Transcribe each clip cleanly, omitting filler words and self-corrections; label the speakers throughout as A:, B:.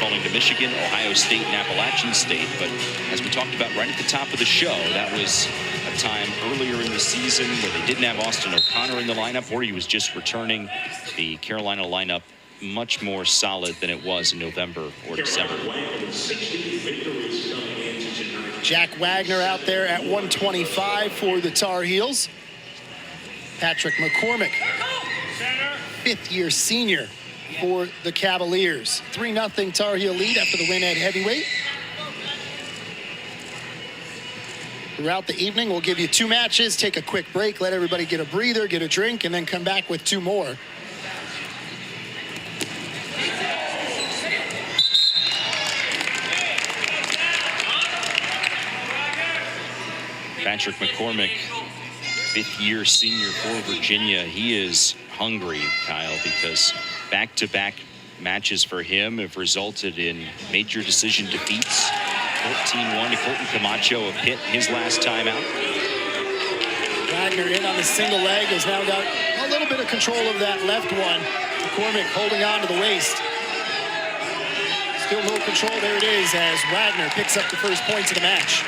A: falling to Michigan, Ohio State, and Appalachian State. But as we talked about right at the top of the show, that was a time earlier in the season where they didn't have Austin O'Connor in the lineup, or he was just returning. The Carolina lineup much more solid than it was in November or December.
B: Jack Wagner out there at 125 for the Tar Heels. Patrick McCormick, fifth-year senior for the Cavaliers. 3-0 Tar Heel lead after the win at heavyweight. Throughout the evening, we'll give you 2 matches, take a quick break, let everybody get a breather, get a drink, and then come back with 2 more.
A: Patrick McCormick, fifth-year senior for Virginia. He is hungry, Kyle, because back-to-back matches for him have resulted in major decision defeats. 14-1 to Colton Camacho of Pitt his last time out.
B: Wagner in on the single leg, has now got a little bit of control of that left one. McCormick holding on to the waist. Still no control. There it is as Wagner picks up the first points of the match.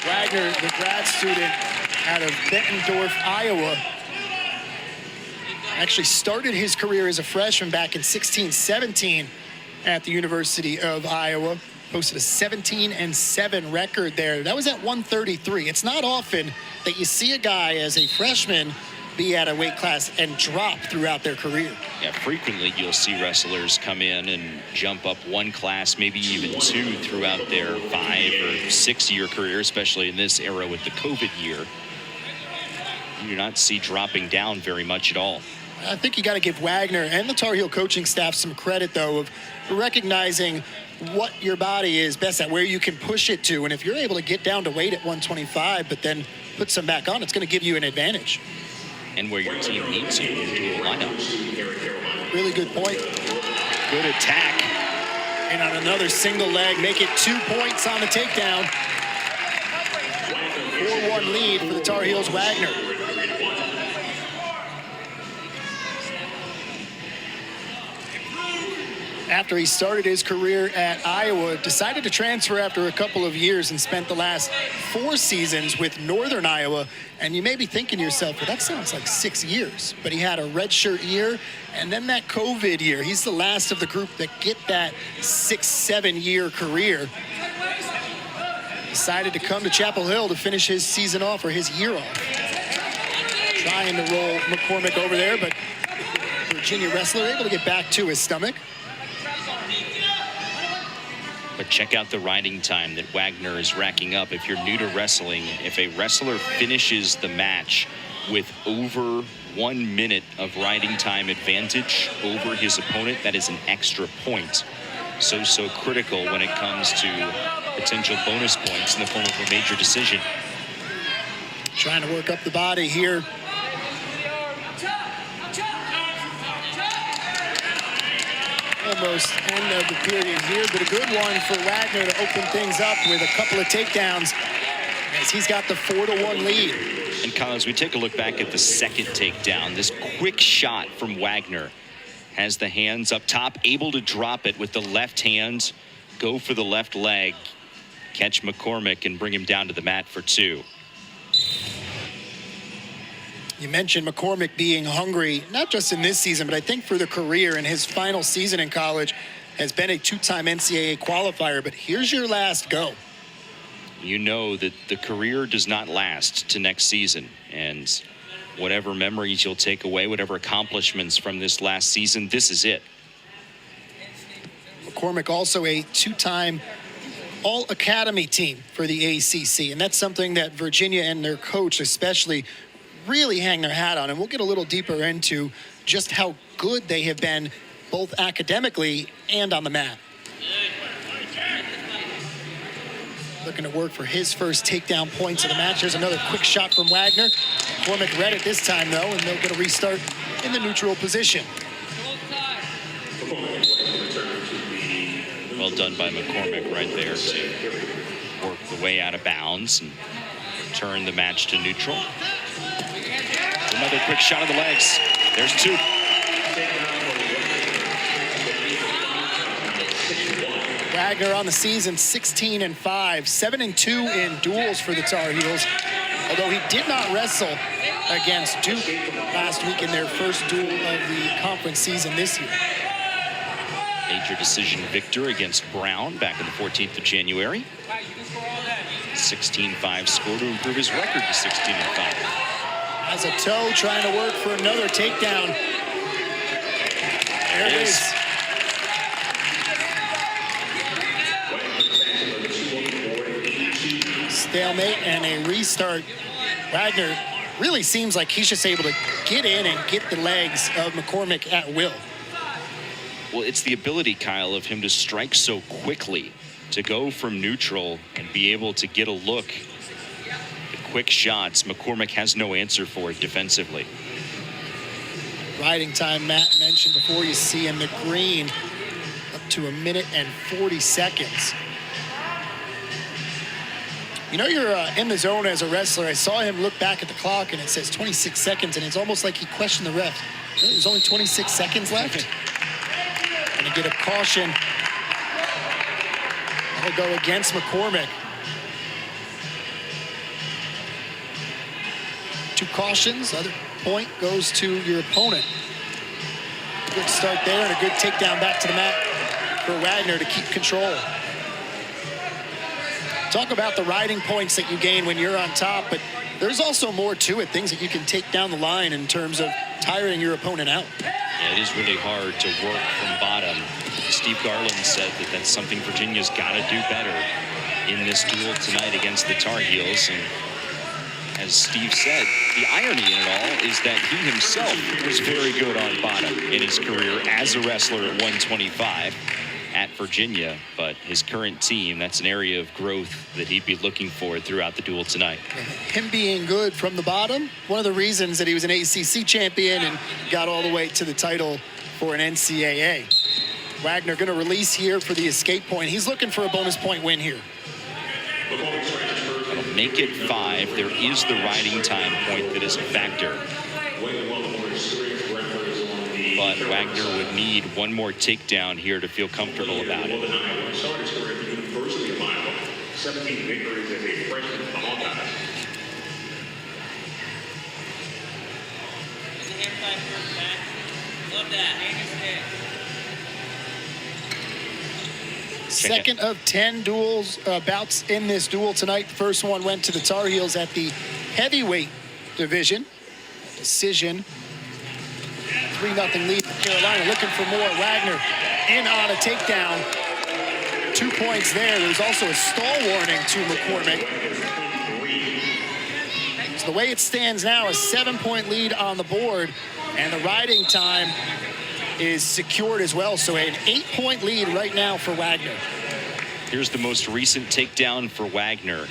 B: Wagner, the grad student out of Bettendorf, Iowa, actually started his career as a freshman back in 16-17 at the University of Iowa. Posted a 17-7 record there. That was at 133. It's not often that you see a guy as a freshman be at a weight class and drop throughout their career.
A: Yeah, frequently you'll see wrestlers come in and jump up 1 class, maybe even 2 throughout their 5 or 6 year career, especially in this era with the COVID year. You do not see dropping down very much at all.
B: I think you got to give Wagner and the Tar Heel coaching staff some credit, though, of recognizing what your body is best at, where you can push it to. And if you're able to get down to weight at 125, but then put some back on, it's going to give you an advantage.
A: And where your team needs you into a lineup.
B: Really good point.
A: Good attack.
B: And on another single leg, make it 2 points on the takedown. 4-1 lead for the Tar Heels. Wagner. After he started his career at Iowa, decided to transfer after a couple of years and spent the last 4 seasons with Northern Iowa. And you may be thinking to yourself, well, that sounds like 6 years. But he had a redshirt year and then that COVID year. He's the last of the group that get that 6-7 year career. Decided to come to Chapel Hill to finish his season off, or his year off. Trying to roll McCormick over there, but Virginia wrestler able to get back to his stomach.
A: But check out the riding time that Wagner is racking up. If you're new to wrestling, if a wrestler finishes the match with over 1 minute of riding time advantage over his opponent, that is an extra point. So critical when it comes to potential bonus points in the form of a major decision.
B: Trying to work up the body here. Almost end of the period here, but a good one for Wagner to open things up with a couple of takedowns as he's got the 4-1 lead.
A: And Kyle, as we take a look back at the second takedown, this quick shot from Wagner has the hands up top, able to drop it with the left hand, go for the left leg, catch McCormick and bring him down to the mat for 2.
B: You mentioned McCormick being hungry, not just in this season, but I think for the career. In his final season in college, has been a 2-time NCAA qualifier, but here's your last go.
A: You know that the career does not last to next season, and whatever memories you'll take away, whatever accomplishments from this last season, this is it.
B: McCormick also a 2-time All-Academy team for the ACC, and that's something that Virginia and their coach especially really hang their hat on, and we'll get a little deeper into just how good they have been both academically and on the mat. Looking to work for his first takedown points of the match. There's another quick shot from Wagner. McCormick read it this time, though, and they'll get a restart in the neutral position.
A: Well done by McCormick right there to work the way out of bounds and turn the match to neutral. Another quick shot of the legs. There's two.
B: Wagner on the season, 16-5, 7-2 in duels for the Tar Heels. Although he did not wrestle against Duke last week in their first duel of the conference season this year.
A: Major decision victor against Brown back on the 14th of January. 16-5 score to improve his record to 16-5.
B: Has a toe trying to work for another takedown. There it is. Stalemate and a restart. Wagner really seems like he's just able to get in and get the legs of McCormick at will.
A: Well, it's the ability, Kyle, of him to strike so quickly, to go from neutral and be able to get a look. The quick shots, McCormick has no answer for it defensively.
B: Riding time, Matt mentioned before, you see in the green up to 1 minute and 40 seconds. You know you're in the zone as a wrestler. I saw him look back at the clock and it says 26 seconds, and it's almost like he questioned the ref. There's only 26 seconds left. Gonna get a caution. That'll go against McCormick. 2 cautions. Other point goes to your opponent. Good start there and a good takedown back to the mat for Wagner to keep control. Talk about the riding points that you gain when you're on top, but there's also more to it, things that you can take down the line in terms of tiring your opponent out.
A: Yeah, it is really hard to work from bottom. Steve Garland said that that's something Virginia's got to do better in this duel tonight against the Tar Heels. And as Steve said, the irony in it all is that he himself was very good on bottom in his career as a wrestler at 125 at Virginia, but his current team, that's an area of growth that he'd be looking for throughout the duel tonight.
B: Him being good from the bottom, one of the reasons that he was an ACC champion and got all the way to the title for an NCAA. Wagner going to release here for the escape point. He's looking for a bonus point win here.
A: That'll make it 5. There is the riding time point that is a factor. But Wagner would need one more takedown here to feel comfortable about it.
C: 17 victories as a freshman in the Hawkeyes.
D: Love that.
B: Second of 10 duels, bouts in this duel tonight. First one went to the Tar Heels at the heavyweight division. Decision. 3-0 lead for Carolina. Looking for more. Wagner in on a takedown. 2 points there. There's also a stall warning to McCormick. So the way it stands now, a 7-point lead on the board, and the riding time is secured as well. So an 8-point lead right now for Wagner.
A: Here's the most recent takedown for Wagner.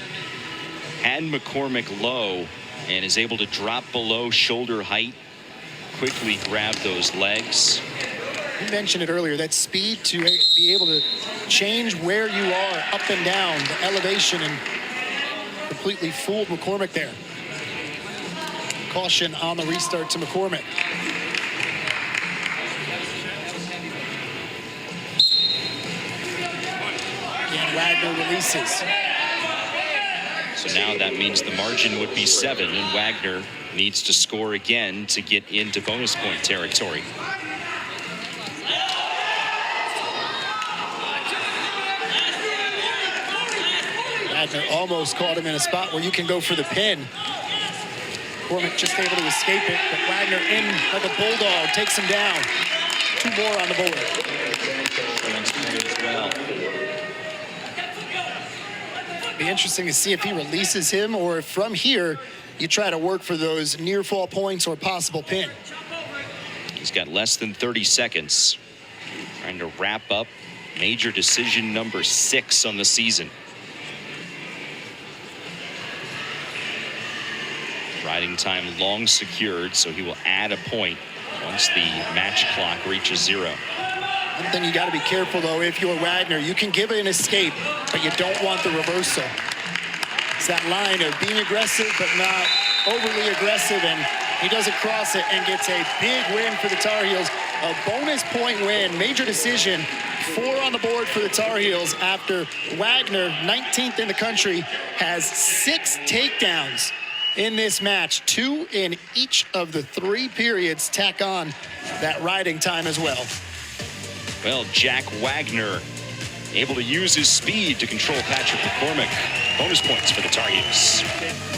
A: Had McCormick low and is able to drop below shoulder height. Quickly grab those legs.
B: You mentioned it earlier, that speed to be able to change where you are up and down, the elevation, and completely fooled McCormick there. Caution on the restart to McCormick. Again, Wagner releases.
A: So now that means the margin would be 7, and Wagner needs to score again to get into bonus point territory.
B: Wagner almost caught him in a spot where you can go for the pin. McCormick just able to escape it, but Wagner in like a bulldog, takes him down. 2 more on the board. Be interesting to see if he releases him or if from here you try to work for those near fall points or possible pin.
A: He's got less than 30 seconds. Trying to wrap up major decision number 6 on the season. Riding time long secured, so he will add a point once the match clock reaches 0.
B: One thing you got to be careful, though, if you're Wagner, you can give it an escape, but you don't want the reversal. It's that line of being aggressive, but not overly aggressive, and He doesn't cross it and gets a big win for the Tar Heels. A bonus point win, major decision. 4 on the board for the Tar Heels after Wagner, 19th in the country, has 6 takedowns in this match. 2 in each of the 3 periods. Tack on that riding time as well.
A: Well, Jack Wagner able to use his speed to control Patrick McCormick. Bonus points for the Tar Heels.